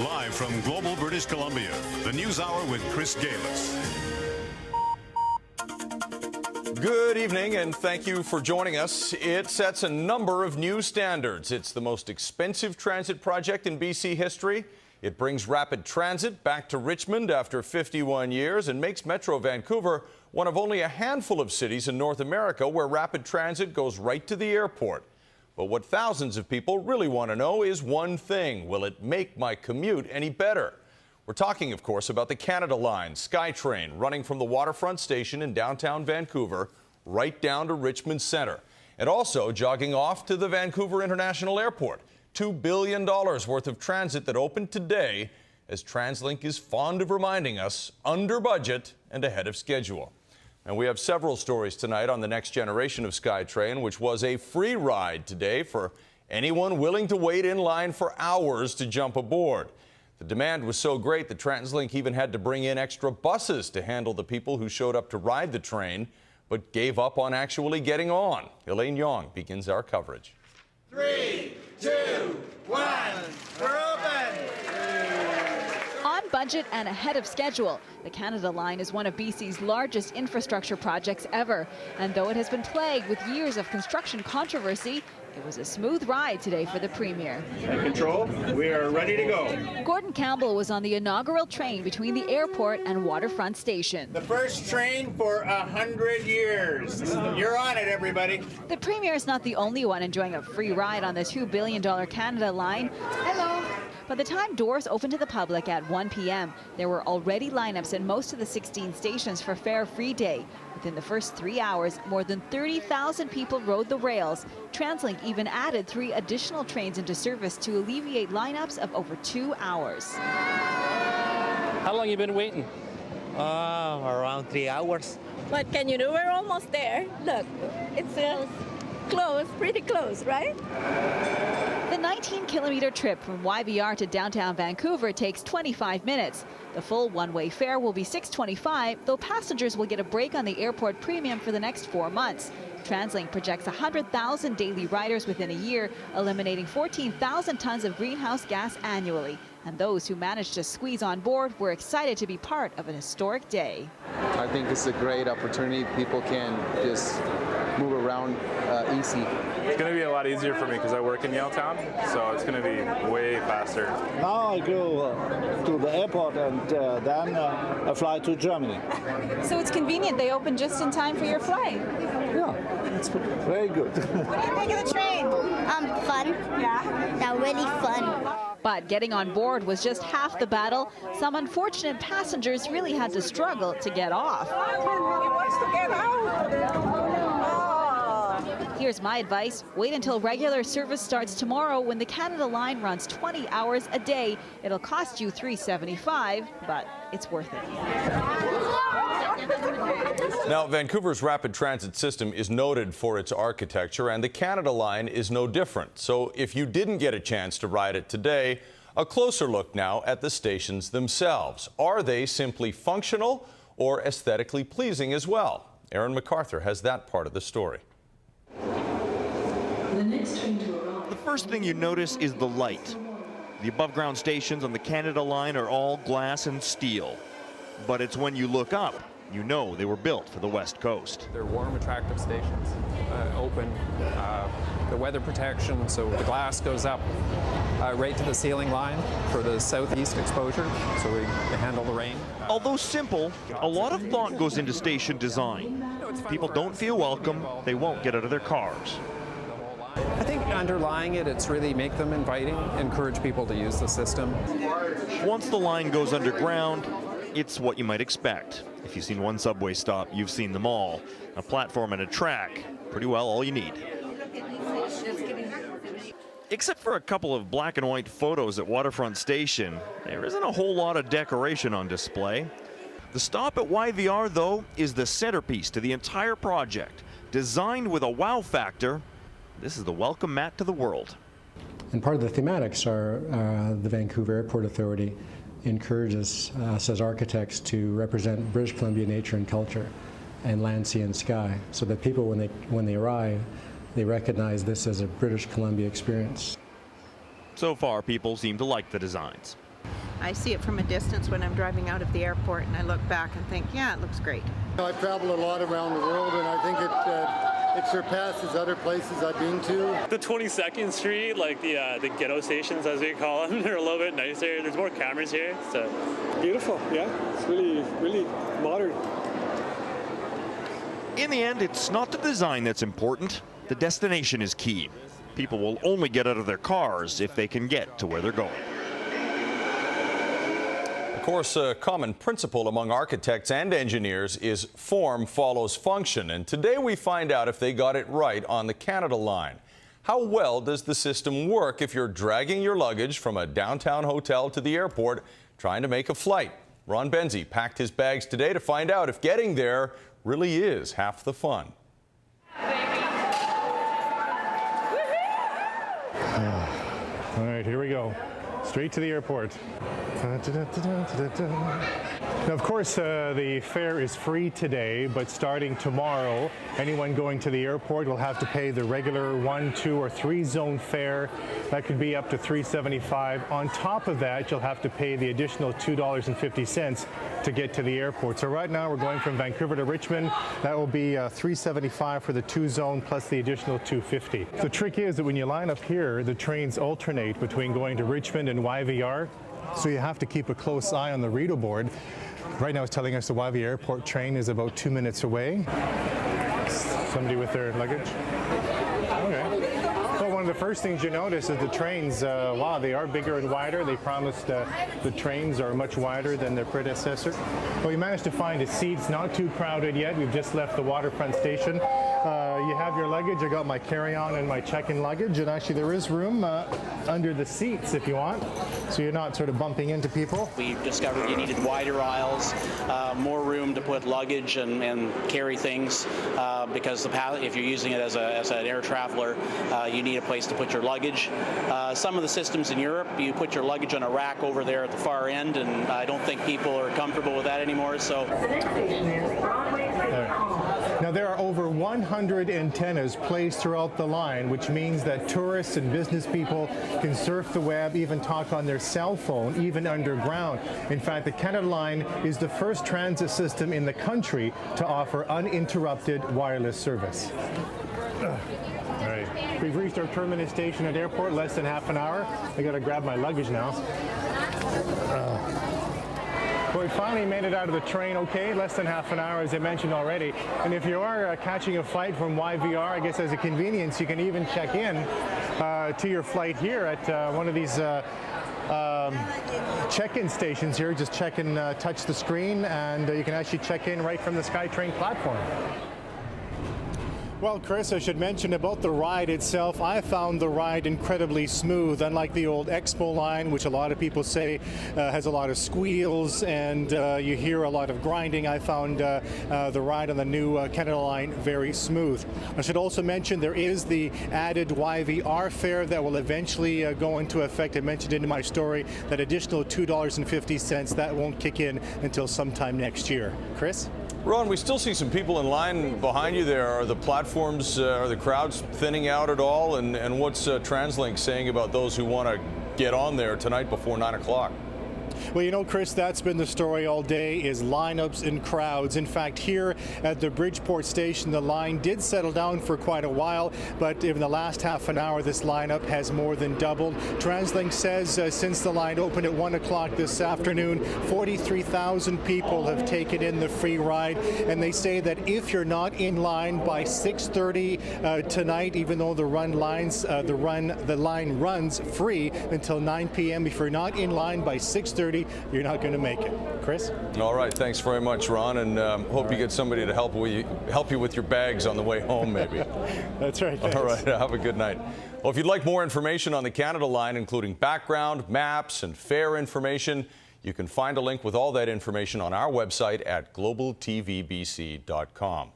Live from Global, British Columbia, the News Hour with Chris Galis. Good evening, and thank you for joining us. It sets a number of new standards. It's the most expensive transit project in BC history. It brings rapid transit back to Richmond after 51 years and makes Metro Vancouver one of only a handful of cities in North America where rapid transit goes right to the airport. But what thousands of people really want to know is one thing: will it make my commute any better? We're talking, of course, about the Canada Line, SkyTrain, running from the waterfront station in downtown Vancouver right down to Richmond Centre, and also jogging off to the Vancouver International Airport. $2 billion worth of transit that opened today, as TransLink is fond of reminding us, under budget and ahead of schedule. And we have several stories tonight on the next generation of SkyTrain, which was a free ride today for anyone willing to wait in line for hours to jump aboard. The demand was so great that TransLink even had to bring in extra buses to handle the people who showed up to ride the train, but gave up on actually getting on. Elaine Yong begins our coverage. 3, 2, 1, we're open! On budget and ahead of schedule, the Canada Line is one of BC's largest infrastructure projects ever. And though it has been plagued with years of construction controversy, it was a smooth ride today for the Premier. Control, we are ready to go. Gordon Campbell was on the inaugural train between the airport and waterfront station. The first train for 100 years. You're on it, everybody. The Premier is not the only one enjoying a free ride on the $2 billion Canada Line. Hello. By the time doors opened to the public at 1 p.m., there were already lineups in most of the 16 stations for fare-free day. Within the first 3 hours, more than 30,000 people rode the rails. TransLink even added 3 additional trains into service to alleviate lineups of over 2 hours. How long you been waiting? Around 3 hours. What can you do? We're almost there. Look, it's close, pretty close, right? The 19-kilometer trip from YVR to downtown Vancouver takes 25 minutes. The full one-way fare will be $6.25, though passengers will get a break on the airport premium for the next 4 months. TransLink projects 100,000 daily riders within a year, eliminating 14,000 tons of greenhouse gas annually. And those who managed to squeeze on board were excited to be part of an historic day. I think it's a great opportunity. People can just move around easy. It's going to be a lot easier for me because I work in Yaletown, so it's going to be way faster. Now I go to the airport and then I fly to Germany. So it's convenient. They open just in time for your flight. Yeah, it's very good. What do you think of the train? Fun. Yeah. Really fun. But getting on board was just half the battle. Some unfortunate passengers really had to struggle to get off. He wants to get out. Here's my advice: wait until regular service starts tomorrow when the Canada Line runs 20 hours a day. It'll cost you $3.75, but it's worth it. Now, Vancouver's rapid transit system is noted for its architecture, and the Canada Line is no different. So if you didn't get a chance to ride it today, a closer look now at the stations themselves. Are they simply functional or aesthetically pleasing as well? Aaron MacArthur has that part of the story. The first thing you notice is the light. The above-ground stations on the Canada Line are all glass and steel. But it's when you look up, you know they were built for the West Coast. They're warm, attractive stations, open, the weather protection, so the glass goes up right to the ceiling line for the southeast exposure, so we handle the rain. Although simple, a lot of thought goes into station design. People don't feel welcome, they won't get out of their cars. I think underlying it, it's really make them inviting, encourage people to use the system. Once the line goes underground, it's what you might expect. If you've seen one subway stop, you've seen them all. A platform and a track, pretty well all you need. Except for a couple of black and white photos at Waterfront Station, there isn't a whole lot of decoration on display. The stop at YVR, though, is the centerpiece to the entire project. Designed with a wow factor, this is the welcome mat to the world. And part of the thematics are the Vancouver Airport Authority encourages us as architects to represent British Columbia nature and culture and land, sea, and sky, so that people, when they arrive, they recognize this as a British Columbia experience. So far, people seem to like the designs. I see it from a distance when I'm driving out of the airport, and I look back and think, yeah, it looks great. I've traveled a lot around the world, and I think it surpasses other places I've been to. The 22nd Street, like the ghetto stations, as we call them, they're a little bit nicer. There's more cameras here, so beautiful. Yeah, it's really modern. In the end, it's not the design that's important. The destination is key. People will only get out of their cars if they can get to where they're going. Of course, a common principle among architects and engineers is form follows function. And today we find out if they got it right on the Canada Line. How well does the system work if you're dragging your luggage from a downtown hotel to the airport trying to make a flight? Ron Benzie packed his bags today to find out if getting there really is half the fun. All right, here we go. Straight to the airport. Now, of course, the fare is free today, but starting tomorrow, anyone going to the airport will have to pay the regular 1, 2, or 3 zone fare. That could be up to $3.75. On top of that, you'll have to pay the additional $2.50 to get to the airport. So right now, we're going from Vancouver to Richmond. That will be $3.75 for the 2 zone plus the additional $2.50. The trick is that when you line up here, the trains alternate between going to Richmond and YVR. So you have to keep a close eye on the reader board. Right now it's telling us the YV Airport train is about 2 minutes away. Somebody with their luggage. Okay. Well, one of the first things you notice is the trains, wow, they are bigger and wider. They promised the trains are much wider than their predecessor. Well, we managed to find a seat. It's not too crowded yet. We've just left the waterfront station. You have your luggage. I got my carry-on and my check-in luggage, and actually there is room under the seats if you want, so you're not sort of bumping into people. We discovered you needed wider aisles, more room to put luggage and carry things, because if you're using it as an air traveler, you need a place to put your luggage. Some of the systems in Europe, you put your luggage on a rack over there at the far end, and I don't think people are comfortable with that anymore. So. Now, there are over 100 antennas placed throughout the line, which means that tourists and business people can surf the web, even talk on their cell phone, even underground. In fact, the Canada Line is the first transit system in the country to offer uninterrupted wireless service. All right. We've reached our terminus station at airport, less than half an hour. I got to grab my luggage now. Well, we finally made it out of the train okay, less than half an hour, as I mentioned already. And if you are catching a flight from YVR, I guess as a convenience, you can even check in to your flight here at one of these check-in stations here. Just check and touch the screen, and you can actually check in right from the SkyTrain platform. Well, Chris, I should mention about the ride itself. I found the ride incredibly smooth, unlike the old Expo line, which a lot of people say has a lot of squeals and you hear a lot of grinding. I found the ride on the new Canada Line very smooth. I should also mention there is the added YVR fare that will eventually go into effect. I mentioned in my story that additional $2.50, that won't kick in until sometime next year. Chris? Ron, we still see some people in line behind you there. Are the platforms, are the crowds thinning out at all? And what's TransLink saying about those who want to get on there tonight before 9 o'clock? Well, you know, Chris, that's been the story all day, is lineups and crowds. In fact, here at the Bridgeport station, the line did settle down for quite a while, but in the last half an hour, this lineup has more than doubled. TransLink says since the line opened at 1 o'clock this afternoon, 43,000 people have taken in the free ride, and they say that if you're not in line by 6:30 tonight, even though the line runs free until 9 p.m., if you're not in line by 6:30, you're not going to make it. Chris? All right. Thanks very much, Ron, and hope you get somebody to help you with your bags on the way home, maybe. That's right. Thanks. All right. Have a good night. Well, if you'd like more information on the Canada Line, including background, maps, and fare information, you can find a link with all that information on our website at globaltvbc.com.